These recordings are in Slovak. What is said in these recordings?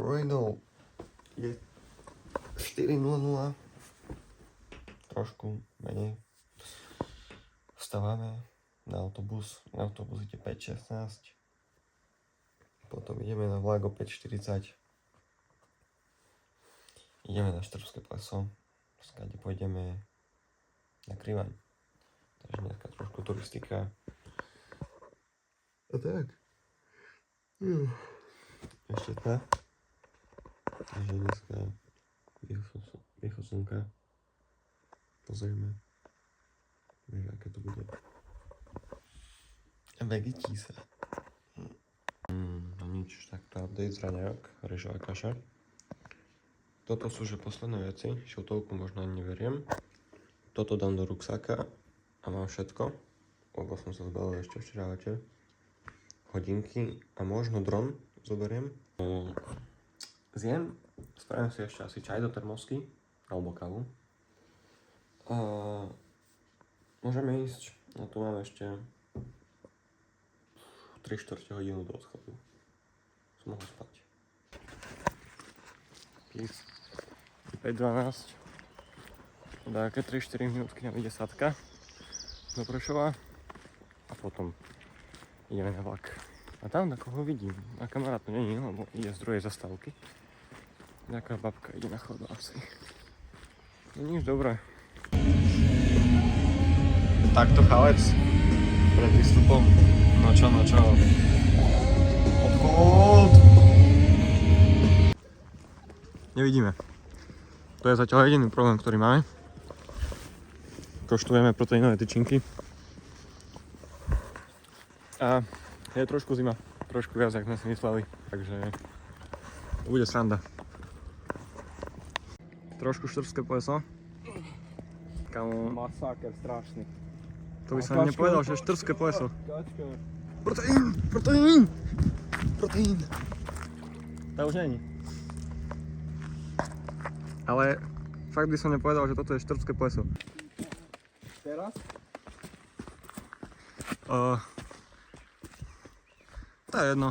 Rojno je 4:00. Trošku menej. Vstávame na autobus. Na autobus ide 5:16. Potom ideme na vlak o 5:40. Ideme na Štrbské pleso. Skáde pôjdeme na Krivaň. Takže dneska trošku turistika. A tak. Ešte tá. Takže dneska východ slnka. Pozrieme, že aké to bude. Vegetí sa. No nič, takto update z raňajok, ryžová kaša. Toto sú že posledné veci, šiltovku možno ani neveriem. Toto dám do ruksáka a mám všetko, lebo som sa zbalil ešte včera večer. Hodinky a možno dron zoberiem. Zjem, spravím si ešte asi čaj do termosky, alebo kávu. Môžeme ísť, no tu máme ešte 3/4 hodinu do odchodu. Som mohol spať. Peace. 5:12. Také 3-4 minútky nám ide sadka do Prešova a potom ideme na vlak. A tam takoho vidím. A kamarát to není, lebo ide z druhej zastávky. Nejaká babka ide na chodbу asi. No nič, dobré. Takto chalec pred výstupom. No čo. Odchod! Nevidíme. To je zatiaľ jediný problém, ktorý máme. Koštujeme proteínové tyčinky. A je trošku zima. Trošku viac, jak sme si mysleli. Takže bude sranda. Trošku štrbské pleso. Kamo... Masáker strašný. To by som nepovedal, že štrbské pleso. Proteín! To už není. Ale fakt by som nepovedal, že toto je štrbské pleso. Teraz? To je jedno.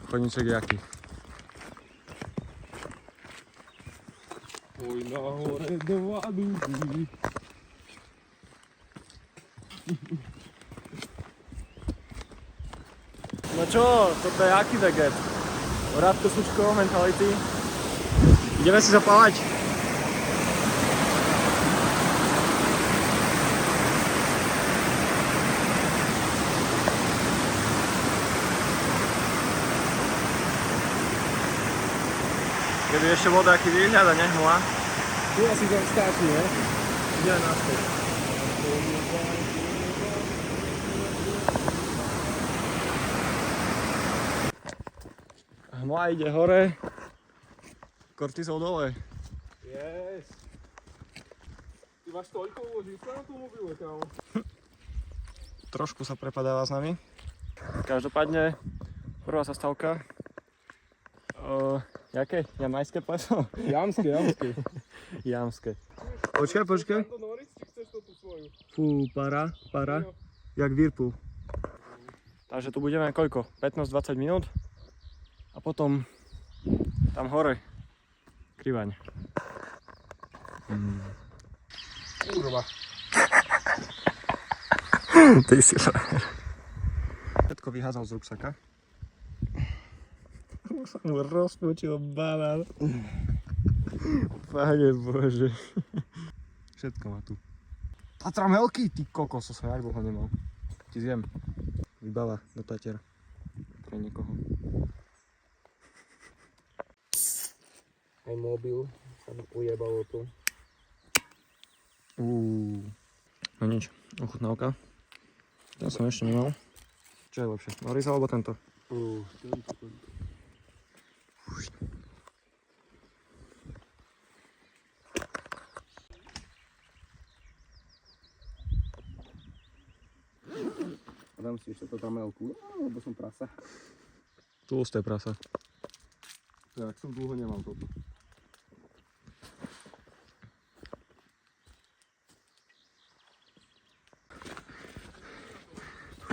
Chodníček je aký? Oj, nahore dva duby. No čo, toto je aký veget? Rádko Sučkovo mentality. Ideme si zapálať. Keby ešte bol taký výhľad a nehmla. Tu asi tam stačí, ne? Ide naspäť. Hmla ide hore. Kortizol dole. Yes. Ty máš toľko uložíska na tom mobile, kámo? Trošku sa prepadáva s nami. Každopádne prvá zastávka. Jaké? Jamajské pleso? Jamské. Jamské. Počkaj. Fú, para. Jak Whirlpool. Takže tu budeme koľko? 15-20 minút. A potom tam hore Krivaň. Kurva. Ty si všetko vyházal z ruksaka. Som mu rozpočil banán. Pane Bože. Všetko má tu. Tatra veľký, ty kokos, som jak dlho nemal. Ti zjem. Vybava do Tatier. Pre niekoho. Aj mobil sa mi ujebalo tu. No nič, ochutnávka. Ja som ešte nemal. Čo je lepšie, Noris alebo tento? Tento. A dám si ešte to tramelku, lebo som prasa. Tlusté prasa. Tak som dlho nemal toto.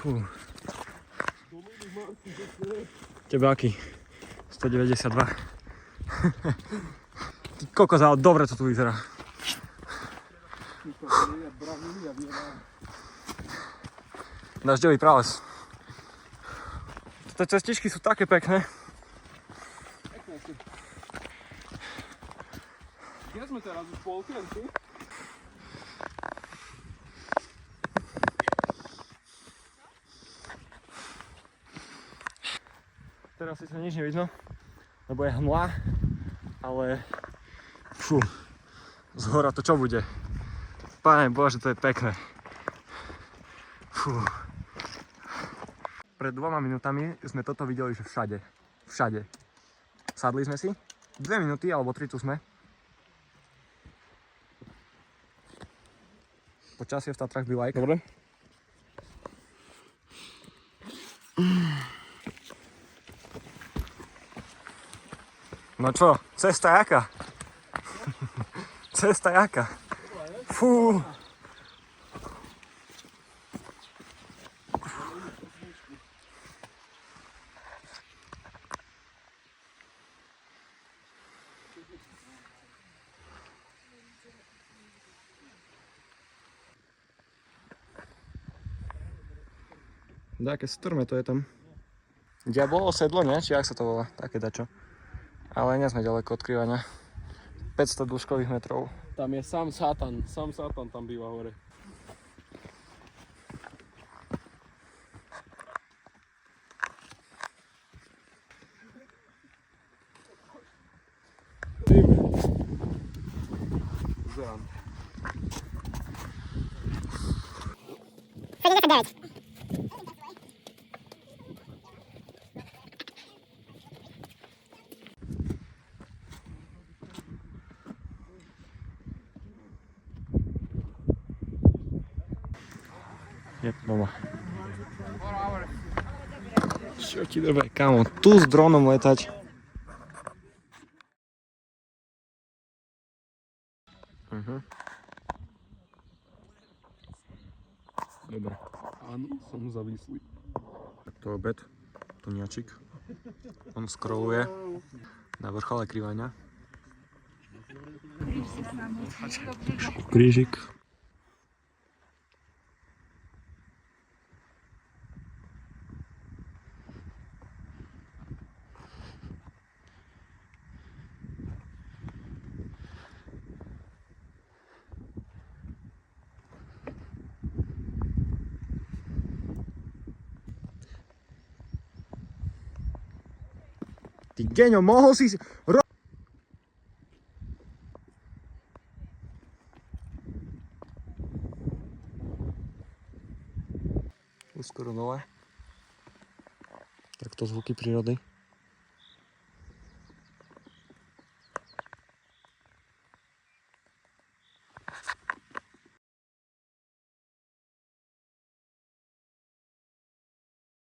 Fú. Tebe aký? 192. Ty kokos, ale dobre to tu vyzerá. Dažďový prales. Tie cestičky sú také pekné. Pekné sú. Kde sme teraz už po okienku? Teraz si sa nič nevidno, lebo je hmla, ale fú, z hora to čo bude? Pane Bože, to je pekné. Fú. Pred 2 minútami sme toto videli, že všade. Všade. Sadli sme si, 2 minúty alebo 3 tu sme. Počasie v Tatrách by like. Dobre. No čo, cesta jaká? Cesta jaká? Fú. Také strme to je tam. Diabolo sedlo, nie? Či jak sa to volá? Také dačo. Ale nie sme ďaleko od Krivania. 500 dĺžkových metrov. Tam je sám Satan tam býva hore. Zem. 79. Je doma. Čo ti drbe, kámo, tu s dronom letať. Dobre. Áno, som závislý. Tak to obed, Tuniačik. On scrolluje na vrchole Krivania. Krížik. Ty geňo, mohol si... Už skoro dole. Takto zvuky prírody.